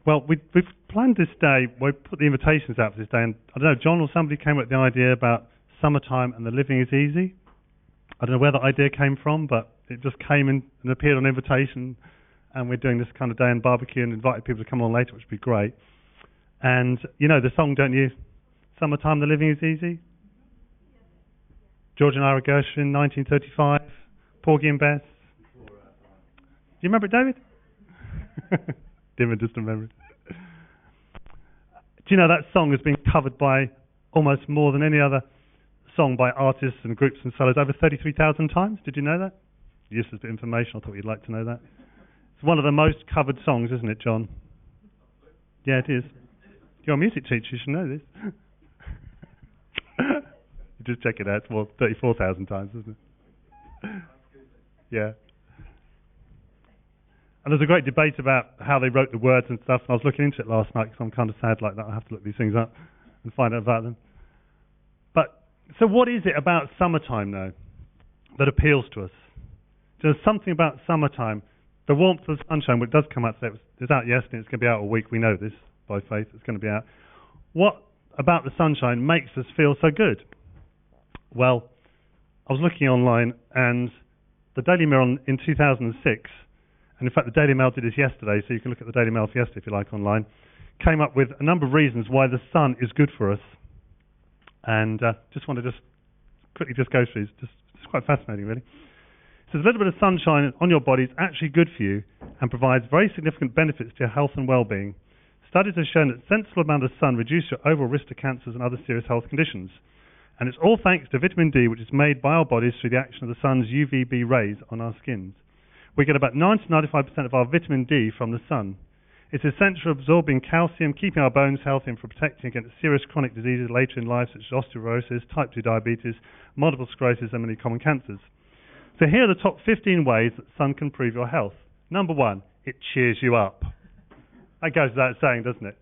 Well, we've planned this day. We put the invitations out for this day, and I don't know, John or somebody came up with the idea about summertime and the living is easy. I don't know where the idea came from, but it just came in and appeared on invitation, and we're doing this kind of day and barbecue and invited people to come on later, which would be great. And you know the song, don't you? Summertime, the living is easy. George and Ira Gershwin, 1935. Porgy and Bess. Do you remember it, David? Dim and distant memory. Do you know that song has been covered by almost more than any other song by artists and groups and solos over 33,000 times? Did you know that? Useless bit of information. I thought you'd like to know that. It's one of the most covered songs, isn't it, John? Yeah, it is. You're a music teacher. You should know this. You just check it out. It's more 34,000 times, isn't it? Yeah. And there's a great debate about how they wrote the words and stuff, and I was looking into it last night because I'm kind of sad like that. I have to look these things up and find out about them. But, so what is it about summertime, though, that appeals to us? There's something about summertime, the warmth of the sunshine, which does come out today. It was out yesterday, it's going to be out all week, we know this, by faith, it's going to be out. What about the sunshine makes us feel so good? Well, I was looking online, and the Daily Mirror in 2006, and in fact the Daily Mail did this yesterday, so you can look at the Daily Mail for yesterday if you like online, came up with a number of reasons why the sun is good for us. And just want to quickly go through these. It's quite fascinating, really. So a little bit of sunshine on your body is actually good for you and provides very significant benefits to your health and well-being. Studies have shown that a sensible amount of sun reduces your overall risk to cancers and other serious health conditions. And it's all thanks to vitamin D, which is made by our bodies through the action of the sun's UVB rays on our skins. We get about 90-95% of our vitamin D from the sun. It's essential for absorbing calcium, keeping our bones healthy, and for protecting against serious chronic diseases later in life, such as osteoporosis, type 2 diabetes, multiple sclerosis, and many common cancers. So here are the top 15 ways that sun can improve your health. Number 1, it cheers you up. That goes without saying, doesn't it?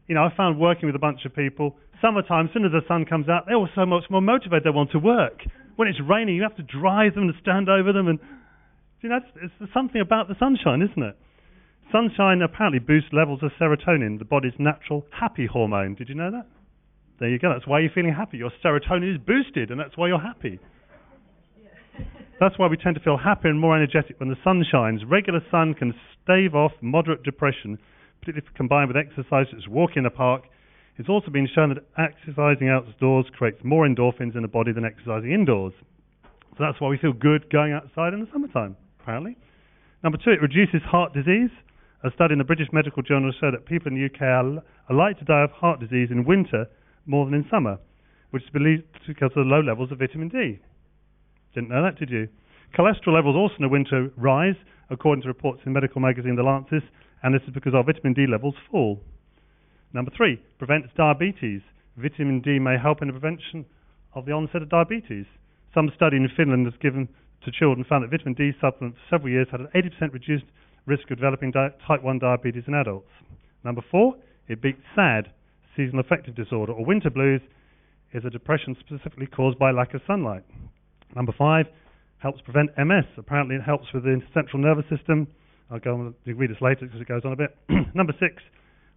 You know, I found working with a bunch of people, summertime, as soon as the sun comes out, they're all so much more motivated, they want to work. When it's raining, you have to drive them and stand over them, and you know, it's something about the sunshine, isn't it? Sunshine apparently boosts levels of serotonin, the body's natural happy hormone. Did you know that? There you go, that's why you're feeling happy. Your serotonin is boosted, and that's why you're happy. That's why we tend to feel happier and more energetic when the sun shines. Regular sun can stave off moderate depression, particularly if combined with exercise such as walking in a park. It's also been shown that exercising outdoors creates more endorphins in the body than exercising indoors. So that's why we feel good going outside in the summertime, apparently. Number 2, it reduces heart disease. A study in the British Medical Journal showed that people in the UK are likely to die of heart disease in winter more than in summer, which is believed because of the low levels of vitamin D. Didn't know that, did you? Cholesterol levels also in the winter rise, according to reports in medical magazine The Lancet, and this is because our vitamin D levels fall. Number 3, prevents diabetes. Vitamin D may help in the prevention of the onset of diabetes. Some study in Finland has given to children found that vitamin D supplements for several years had an 80% reduced risk of developing type 1 diabetes in adults. Number 4, it beats SAD, seasonal affective disorder, or winter blues, is a depression specifically caused by lack of sunlight. Number 5, helps prevent MS. Apparently it helps with the central nervous system. I'll go on to read this later because it goes on a bit. Number 6,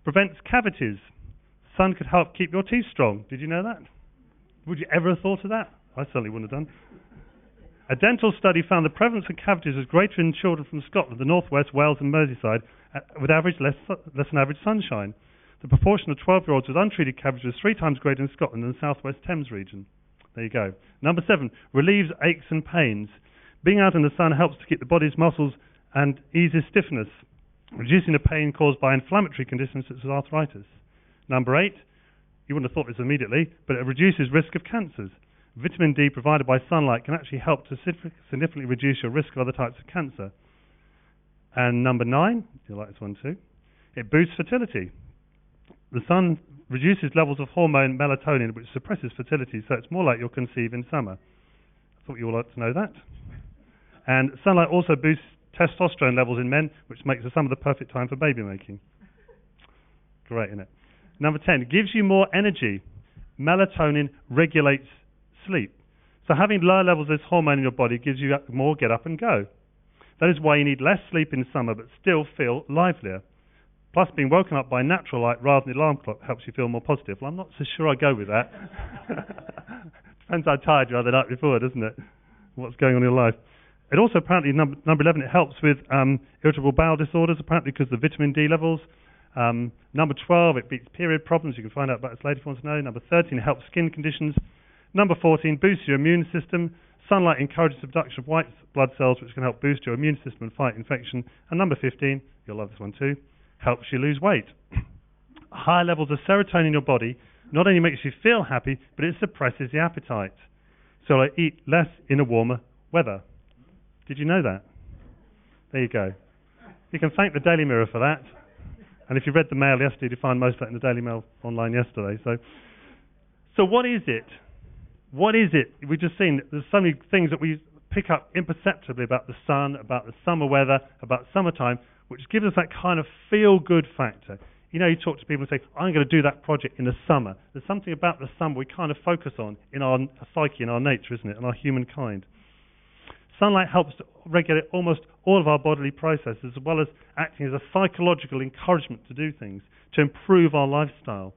prevents cavities. Sun could help keep your teeth strong. Did you know that? Would you ever have thought of that? I certainly wouldn't have done. A dental study found the prevalence of cavities was greater in children from Scotland, the North West, Wales and Merseyside, with less than average sunshine. The proportion of 12-year-olds with untreated cavities was 3 times greater in Scotland than the South West Thames region. There you go. Number 7, relieves aches and pains. Being out in the sun helps to keep the body's muscles and eases stiffness, reducing the pain caused by inflammatory conditions such as arthritis. Number 8, you wouldn't have thought this immediately, but it reduces risk of cancers. Vitamin D provided by sunlight can actually help to significantly reduce your risk of other types of cancer. And number 9, you like this one too, it boosts fertility. The sun reduces levels of hormone melatonin, which suppresses fertility, so it's more likely you'll conceive in summer. I thought you all like to know that. And sunlight also boosts testosterone levels in men, which makes the summer the perfect time for baby making. Great, isn't it? Number 10, it gives you more energy. Melatonin regulates sleep. So having lower levels of this hormone in your body gives you more get up and go. That is why you need less sleep in summer but still feel livelier. Plus, being woken up by natural light rather than the alarm clock helps you feel more positive. Well, I'm not so sure I go with that. Depends how tired you are the night before, doesn't it? What's going on in your life. It also, apparently, number 11, it helps with irritable bowel disorders, apparently because of the vitamin D levels. Number 12, it beats period problems. You can find out about this later if you want to know. Number 13, it helps skin conditions. Number 14, boosts your immune system. Sunlight encourages the production of white blood cells, which can help boost your immune system and fight infection. And number 15, you'll love this one too, helps you lose weight. High levels of serotonin in your body not only makes you feel happy, but it suppresses the appetite. So I eat less in a warmer weather. Did you know that? There you go. You can thank the Daily Mirror for that. And if you read the Mail yesterday, you find most of that in the Daily Mail online yesterday. So what is it? What is it? We've just seen there's so many things that we pick up imperceptibly about the sun, about the summer weather, about summertime, which gives us that kind of feel-good factor. You know, you talk to people and say, I'm going to do that project in the summer. There's something about the summer we kind of focus on in our psyche, in our nature, isn't it, in our humankind. Sunlight helps to regulate almost all of our bodily processes, as well as acting as a psychological encouragement to do things, to improve our lifestyle.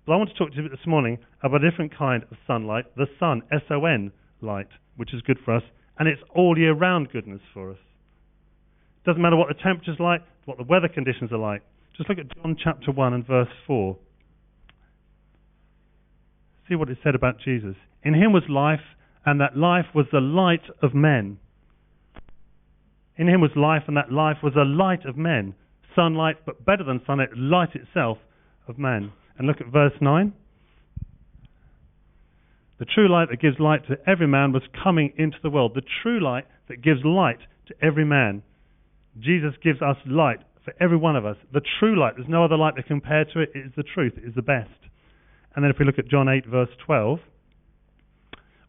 But I want to talk to you this morning about a different kind of sunlight, the sun, S-O-N light, which is good for us, and it's all year round goodness for us. Doesn't matter what the temperature's like, what the weather conditions are like. Just look at John chapter 1 and verse 4. See what it said about Jesus. In him was life, and that life was the light of men. In him was life, and that life was the light of men. Sunlight, but better than sunlight, light itself of man. And look at verse 9. The true light that gives light to every man was coming into the world. The true light that gives light to every man. Jesus gives us light for every one of us. The true light, there's no other light that compared to it. It is the truth. It is the best. And then if we look at John 8, verse 12,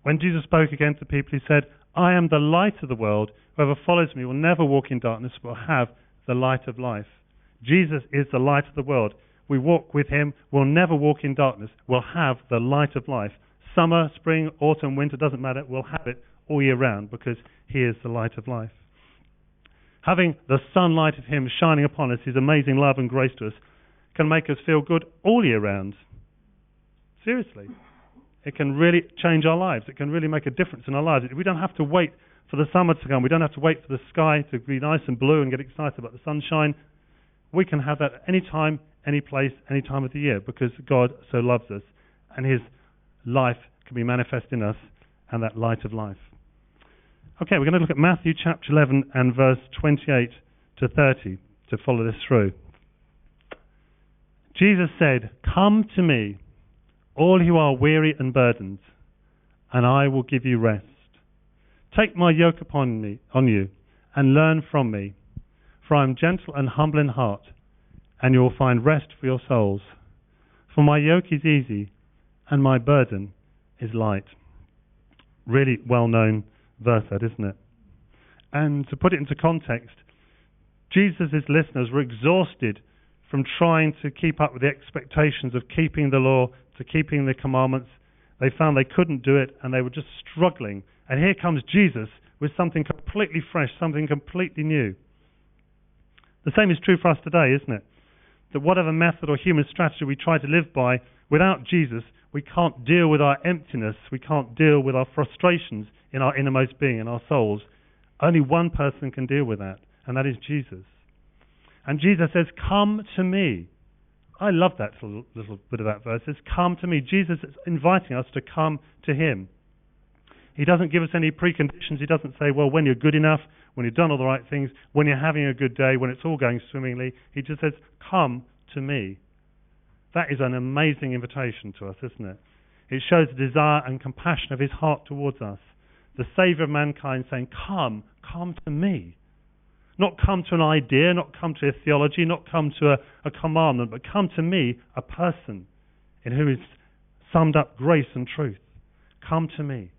when Jesus spoke again to the people, he said, I am the light of the world. Whoever follows me will never walk in darkness, but will have the light of life. Jesus is the light of the world. We walk with him. We'll never walk in darkness. We'll have the light of life. Summer, spring, autumn, winter, doesn't matter. We'll have it all year round because he is the light of life. Having the sunlight of him shining upon us, his amazing love and grace to us, can make us feel good all year round. Seriously. It can really change our lives. It can really make a difference in our lives. We don't have to wait for the summer to come. We don't have to wait for the sky to be nice and blue and get excited about the sunshine. We can have that any time, any place, any time of the year because God so loves us and his life can be manifest in us and that light of life. Okay, we're going to look at Matthew chapter 11 and verse 28 to 30 to follow this through. Jesus said, come to me, all who are weary and burdened, and I will give you rest. Take my yoke upon you, and learn from me, for I am gentle and humble in heart, and you will find rest for your souls. For my yoke is easy, and my burden is light. Really well-known verse, that, isn't it? And to put it into context, Jesus' listeners were exhausted from trying to keep up with the expectations of keeping the law, to keeping the commandments. They found they couldn't do it, and they were just struggling. And here comes Jesus with something completely fresh, something completely new. The same is true for us today, isn't it? That whatever method or human strategy we try to live by, without Jesus, we can't deal with our emptiness, we can't deal with our frustrations in our innermost being, in our souls. Only one person can deal with that, and that is Jesus. And Jesus says, come to me. I love that little bit of that verse. It says, come to me. Jesus is inviting us to come to him. He doesn't give us any preconditions. He doesn't say, well, when you're good enough, when you've done all the right things, when you're having a good day, when it's all going swimmingly. He just says, come to me. That is an amazing invitation to us, isn't it? It shows the desire and compassion of his heart towards us. The Saviour of mankind saying, come to me. Not come to an idea, not come to a theology, not come to a commandment, but come to me, a person in whom is summed up grace and truth. Come to me.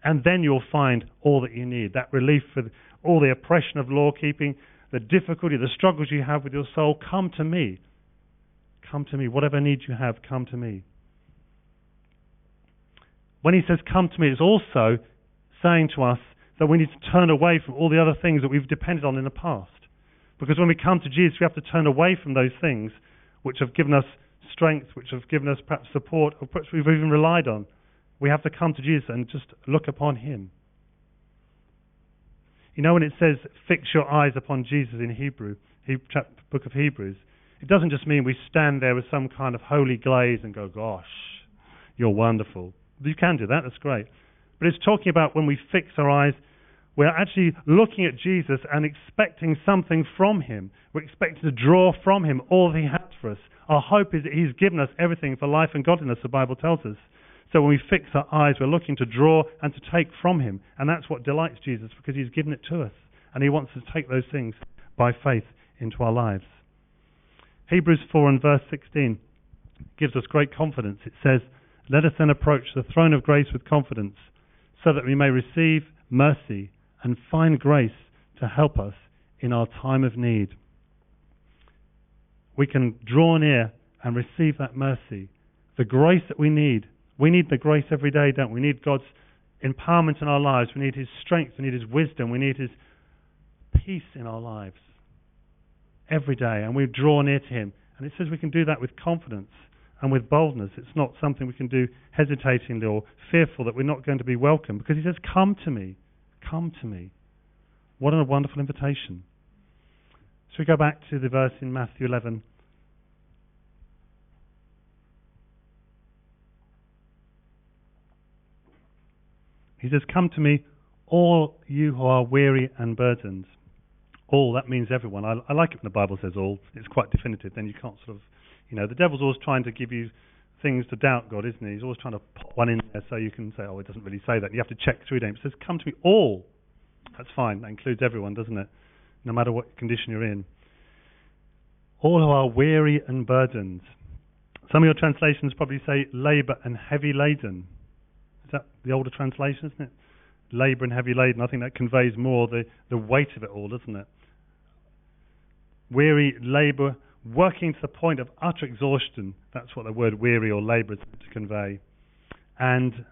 And then you'll find all that you need, that relief for all the oppression of law-keeping, the difficulty, the struggles you have with your soul. Come to me. Come to me. Whatever needs you have, come to me. When he says come to me, it's also saying to us that we need to turn away from all the other things that we've depended on in the past. Because when we come to Jesus, we have to turn away from those things which have given us strength, which have given us perhaps support, or perhaps we've even relied on. We have to come to Jesus and just look upon him. You know, when it says, fix your eyes upon Jesus in book of Hebrews, it doesn't just mean we stand there with some kind of holy glaze and go, gosh, you're wonderful. You can do that, that's great. But it's talking about when we fix our eyes, we're actually looking at Jesus and expecting something from him. We're expecting to draw from him all that he has for us. Our hope is that he's given us everything for life and godliness, the Bible tells us. So when we fix our eyes, we're looking to draw and to take from him. And that's what delights Jesus, because he's given it to us. And he wants to take those things by faith into our lives. Hebrews 4 and verse 16 gives us great confidence. It says, let us then approach the throne of grace with confidence, so that we may receive mercy and find grace to help us in our time of need. We can draw near and receive that mercy, the grace that we need. We need the grace every day, don't we? We need God's empowerment in our lives. We need his strength. We need his wisdom. We need his peace in our lives every day. And we draw near to him. And it says we can do that with confidence and with boldness. It's not something we can do hesitatingly or fearful that we're not going to be welcome. Because he says, come to me. Come to me. What a wonderful invitation. So we go back to the verse in Matthew 11. He says, come to me, all you who are weary and burdened. All, that means everyone. I like it when the Bible says all. It's quite definitive. Then you can't sort of, the devil's always trying to give you things to doubt God, isn't he? He's always trying to put one in there so you can say, oh, it doesn't really say that. And you have to check through it. It says, come to me, all. That's fine. That includes everyone, doesn't it? No matter what condition you're in. All who are weary and burdened. Some of your translations probably say labour and heavy laden. Is that the older translation, isn't it? Labour and heavy laden. I think that conveys more the weight of it all, doesn't it? Weary, labour, working to the point of utter exhaustion. That's what the word weary or labour is meant to convey. And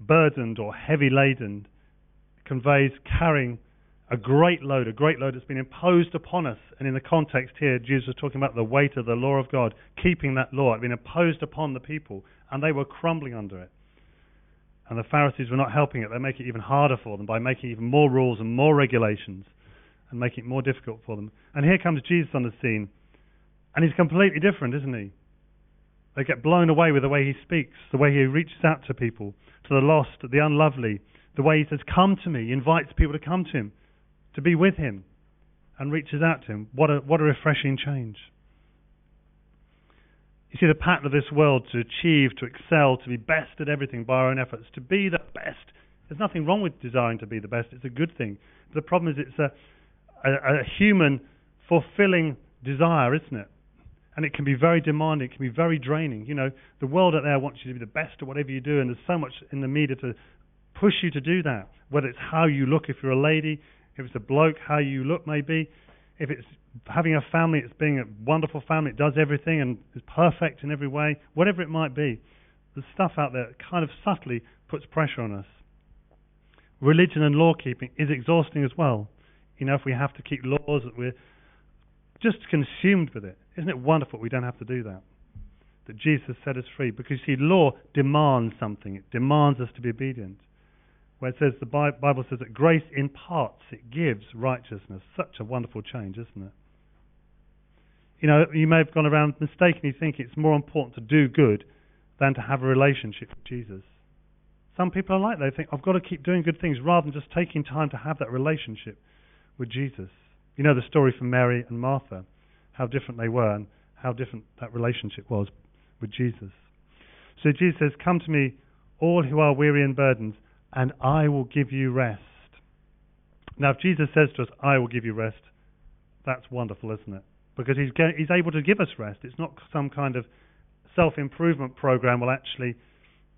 burdened or heavy laden conveys carrying a great load that's been imposed upon us. And in the context here, Jesus was talking about the weight of the law of God, keeping that law had been imposed upon the people, and they were crumbling under it. And the Pharisees were not helping it. They make it even harder for them by making even more rules and more regulations and making it more difficult for them. And here comes Jesus on the scene, and he's completely different, isn't he? They get blown away with the way he speaks, the way he reaches out to people, to the lost, to the unlovely, the way he says, come to me, he invites people to come to him, to be with him, and reaches out to him. What a refreshing change. You see, the pattern of this world to achieve, to excel, to be best at everything by our own efforts, to be the best. There's nothing wrong with desiring to be the best. It's a good thing. But the problem is it's a human fulfilling desire, isn't it? And it can be very demanding. It can be very draining. The world out there wants you to be the best at whatever you do, and there's so much in the media to push you to do that. Whether it's how you look if you're a lady, if it's a bloke, how you look maybe. If it's having a family, it's being a wonderful family. It does everything and is perfect in every way. Whatever it might be. There's stuff out there that kind of subtly puts pressure on us. Religion and law keeping is exhausting as well. If we have to keep laws that we're just consumed with it. Isn't it wonderful we don't have to do that? That Jesus set us free. Because you see, law demands something. It demands us to be obedient. Where it says, the Bible says that grace imparts, it gives righteousness. Such a wonderful change, isn't it? You may have gone around mistakenly thinking it's more important to do good than to have a relationship with Jesus. Some people are like that. They think, I've got to keep doing good things rather than just taking time to have that relationship with Jesus. You know the story from Mary and Martha, how different they were and how different that relationship was with Jesus. So Jesus says, come to me, all who are weary and burdened, and I will give you rest. Now, if Jesus says to us, I will give you rest, that's wonderful, isn't it? Because he's able to give us rest. It's not some kind of self-improvement program. Well, actually,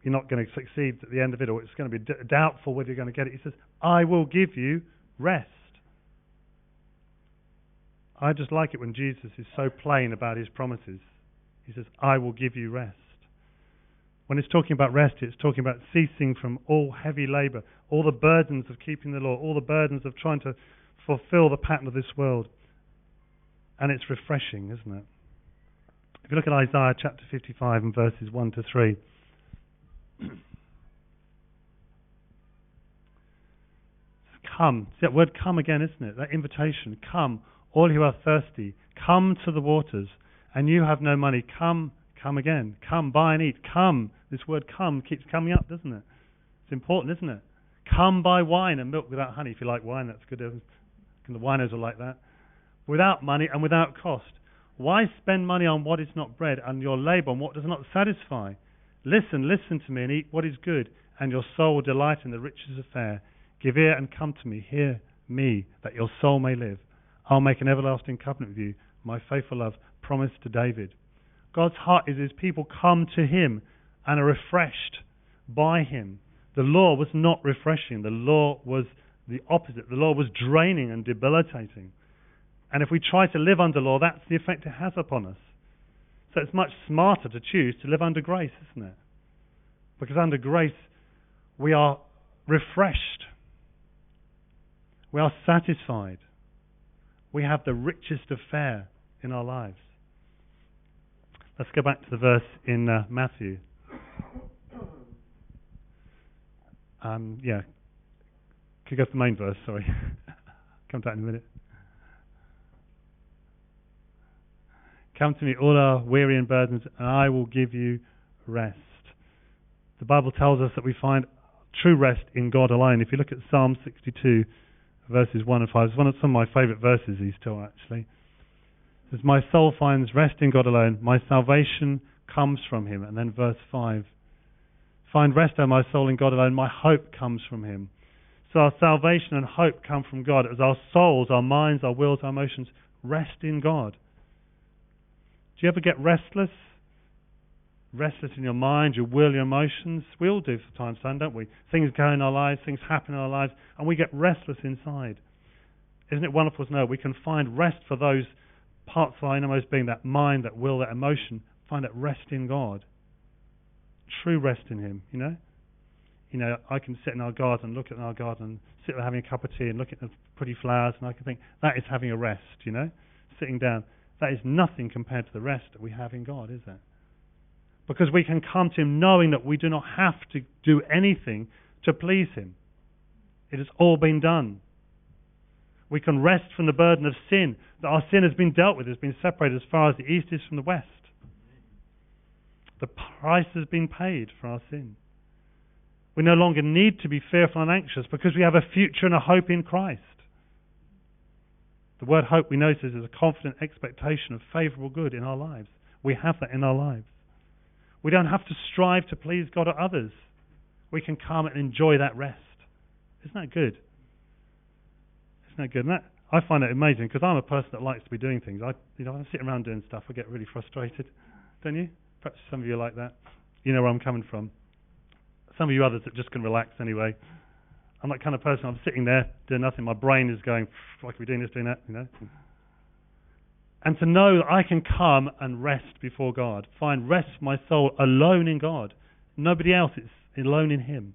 you're not going to succeed at the end of it, or it's going to be doubtful whether you're going to get it. He says, I will give you rest. I just like it when Jesus is so plain about his promises. He says, I will give you rest. When it's talking about rest, it's talking about ceasing from all heavy labour, all the burdens of keeping the law, all the burdens of trying to fulfill the pattern of this world. and it's refreshing, isn't it? If you look at Isaiah chapter 55 and verses 1 to 3, come. See that word come again, isn't it? That invitation. Come, all who are thirsty. Come to the waters. And you have no money. Come again. Come, buy and eat. Come. This word come keeps coming up, doesn't it? It's important, isn't it? Come buy wine and milk without honey. If you like wine, that's good. The winos are like that. Without money and without cost. Why spend money on what is not bread and your labor on what does not satisfy? Listen to me and eat what is good, and your soul will delight in the riches of fare. Give ear and come to me, hear me, that your soul may live. I'll make an everlasting covenant with you, my faithful love, promised to David. God's heart is his people come to him and are refreshed by him. The law was not refreshing. The law was the opposite. The law was draining and debilitating. And if we try to live under law, that's the effect it has upon us. So it's much smarter to choose to live under grace, isn't it? Because under grace, we are refreshed. We are satisfied. We have the richest of fare in our lives. Let's go back to the verse in Matthew. Could you go to the main verse, sorry. Come back in a minute. Come to me, all are weary and burdened, and I will give you rest. The Bible tells us that we find true rest in God alone. If you look at Psalm 62, verses 1 and 5, it's one of some of my favourite verses, these two actually. It says, my soul finds rest in God alone, my salvation comes from him. And then verse 5, find rest, O my soul, in God alone, my hope comes from him. So our salvation and hope come from God as our souls, our minds, our wills, our emotions rest in God. Do you ever get restless? Restless in your mind, your will, your emotions? We all do from time to time, don't we? Things go in our lives, things happen in our lives, and we get restless inside. Isn't it wonderful to know we can find rest for those parts of our innermost being, that mind, that will, that emotion, find that rest in God. True rest in him, you know? You know, I can sit in our garden and look at our garden and sit there having a cup of tea and look at the pretty flowers, and I can think, that is having a rest, you know? Sitting down. That is nothing compared to the rest that we have in God, is it? Because we can come to him knowing that we do not have to do anything to please him. It has all been done. We can rest from the burden of sin, that our sin has been dealt with, has been separated as far as the east is from the west. The price has been paid for our sin. We no longer need to be fearful and anxious because we have a future and a hope in Christ. The word hope, we notice, is a confident expectation of favourable good in our lives. We have that in our lives. We don't have to strive to please God or others. We can come and enjoy that rest. Isn't that good? Isn't that good? And that, I find it amazing because I'm a person that likes to be doing things. When I sit around doing stuff, I get really frustrated. Don't you? Perhaps some of you are like that. You know where I'm coming from. Some of you others that just can relax anyway. I'm that kind of person. I'm sitting there doing nothing. My brain is going, I could be doing this, doing that, you know. And to know that I can come and rest before God, find rest for my soul alone in God. Nobody else is alone in him.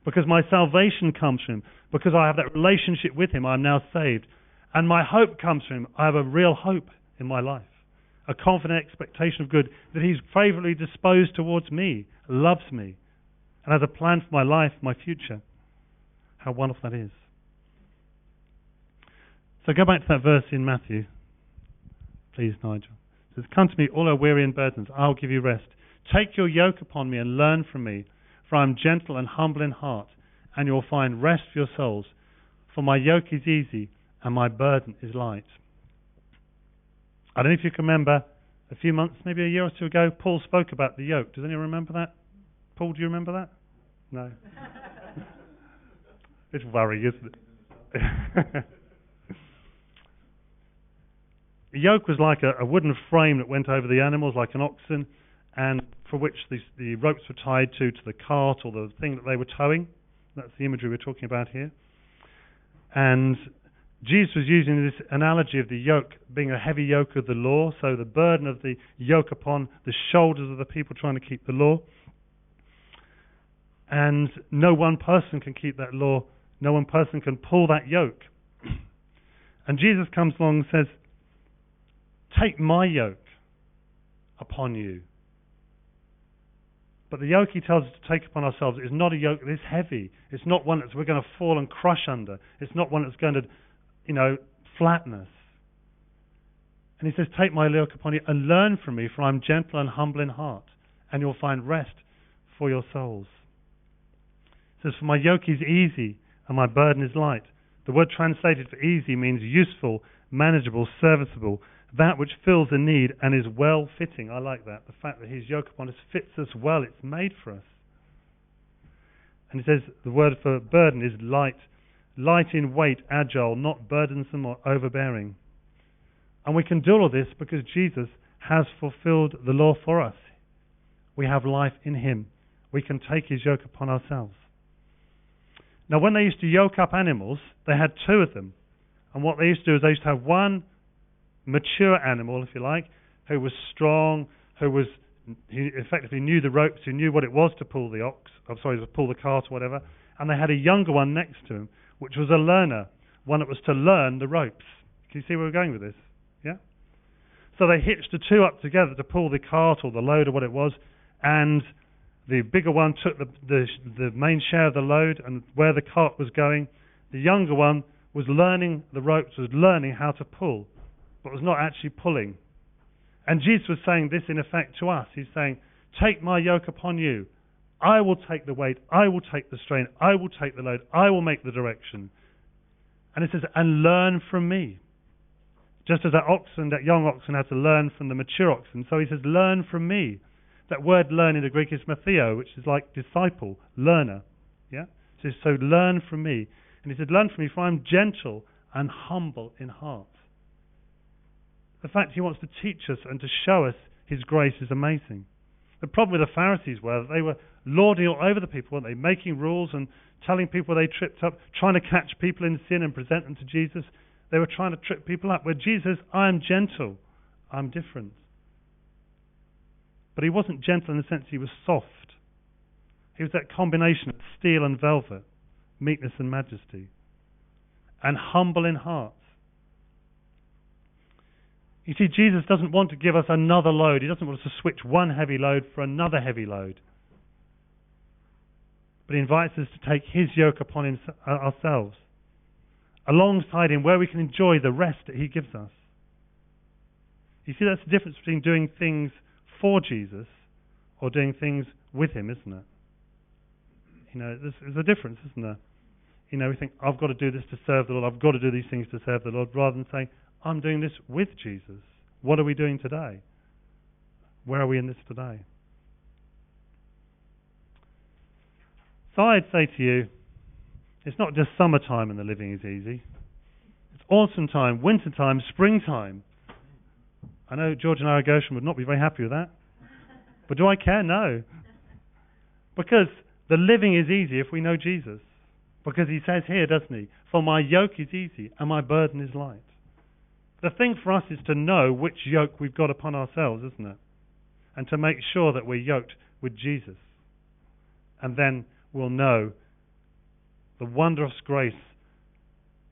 Because my salvation comes from him. Because I have that relationship with him, I'm now saved. And my hope comes from him. I have a real hope in my life. A confident expectation of good, that he's favourably disposed towards me, loves me, and has a plan for my life, my future. How wonderful that is. So go back to that verse in Matthew. Please, Nigel. It says, come to me, all are weary and burdened. I'll give you rest. Take your yoke upon me and learn from me, for I am gentle and humble in heart, and you'll find rest for your souls. For my yoke is easy and my burden is light. I don't know if you can remember, a few months, maybe a year or two ago, Paul spoke about the yoke. Does anyone remember that? Paul, do you remember that? No. It's worrying, isn't it? A yoke was like a wooden frame that went over the animals like an oxen, and for which the ropes were tied to the cart or the thing that they were towing. That's the imagery we're talking about here. And Jesus was using this analogy of the yoke being a heavy yoke of the law, so the burden of the yoke upon the shoulders of the people trying to keep the law. And no one person can keep that law. No one person can pull that yoke. And Jesus comes along and says, take my yoke upon you. But the yoke he tells us to take upon ourselves is not a yoke that is heavy. It's not one that we're going to fall and crush under. It's not one that's going to, flatten us. And he says, take my yoke upon you and learn from me, for I'm gentle and humble in heart, and you'll find rest for your souls. It says, for my yoke is easy and my burden is light. The word translated for easy means useful, manageable, serviceable, that which fills a need and is well-fitting. I like that. The fact that his yoke upon us fits us well. It's made for us. And it says the word for burden is light. Light in weight, agile, not burdensome or overbearing. And we can do all of this because Jesus has fulfilled the law for us. We have life in him. We can take his yoke upon ourselves. Now, when they used to yoke up animals, they had two of them. And what they used to do is they used to have one mature animal, if you like, who was strong, who effectively knew the ropes, who knew what it was to pull the to pull the cart or whatever. And they had a younger one next to him, which was a learner, one that was to learn the ropes. Can you see where we're going with this? Yeah? So they hitched the two up together to pull the cart or the load or what it was, and the bigger one took the main share of the load and where the cart was going. The younger one was learning the ropes, was learning how to pull, but was not actually pulling. And Jesus was saying this in effect to us. He's saying, take my yoke upon you. I will take the weight. I will take the strain. I will take the load. I will make the direction. And it says, and learn from me. Just as that young oxen had to learn from the mature oxen. So he says, learn from me. That word learn in the Greek is matheo, which is like disciple, learner. Yeah? So learn from me. And he said, learn from me, for I am gentle and humble in heart. The fact he wants to teach us and to show us his grace is amazing. The problem with the Pharisees were that they were lording all over the people, weren't they? Making rules and telling people they tripped up, trying to catch people in sin and present them to Jesus. They were trying to trip people up. Where Jesus, I am gentle. I'm different. But he wasn't gentle in the sense he was soft. He was that combination of steel and velvet, meekness and majesty, and humble in heart. You see, Jesus doesn't want to give us another load. He doesn't want us to switch one heavy load for another heavy load. But he invites us to take his yoke upon ourselves, alongside him, where we can enjoy the rest that he gives us. You see, that's the difference between doing things for Jesus or doing things with him, isn't it? There's a difference, isn't there? We think, I've got to do this to serve the Lord. I've got to do these things to serve the Lord, rather than saying, I'm doing this with Jesus. What are we doing today? Where are we in this today? So I'd say to you, it's not just summertime and the living is easy. It's autumn time, winter time, springtime. I know George and Aragoshan would not be very happy with that. But do I care? No. Because the living is easy if we know Jesus. Because he says here, doesn't he? For my yoke is easy and my burden is light. The thing for us is to know which yoke we've got upon ourselves, isn't it? And to make sure that we're yoked with Jesus. And then we'll know the wondrous grace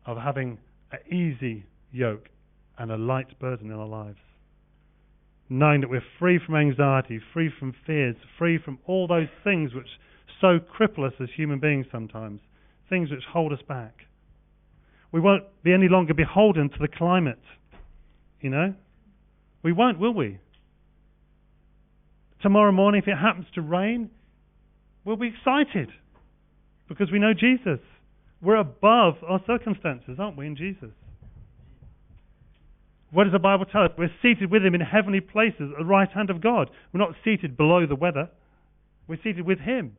of having an easy yoke and a light burden in our lives. Knowing that we're free from anxiety, free from fears, free from all those things which so cripple us as human beings sometimes, things which hold us back. We won't be any longer beholden to the climate, We won't, will we? Tomorrow morning, if it happens to rain, we'll be excited because we know Jesus. We're above our circumstances, aren't we, in Jesus? What does the Bible tell us? We're seated with him in heavenly places at the right hand of God. We're not seated below the weather. We're seated with him.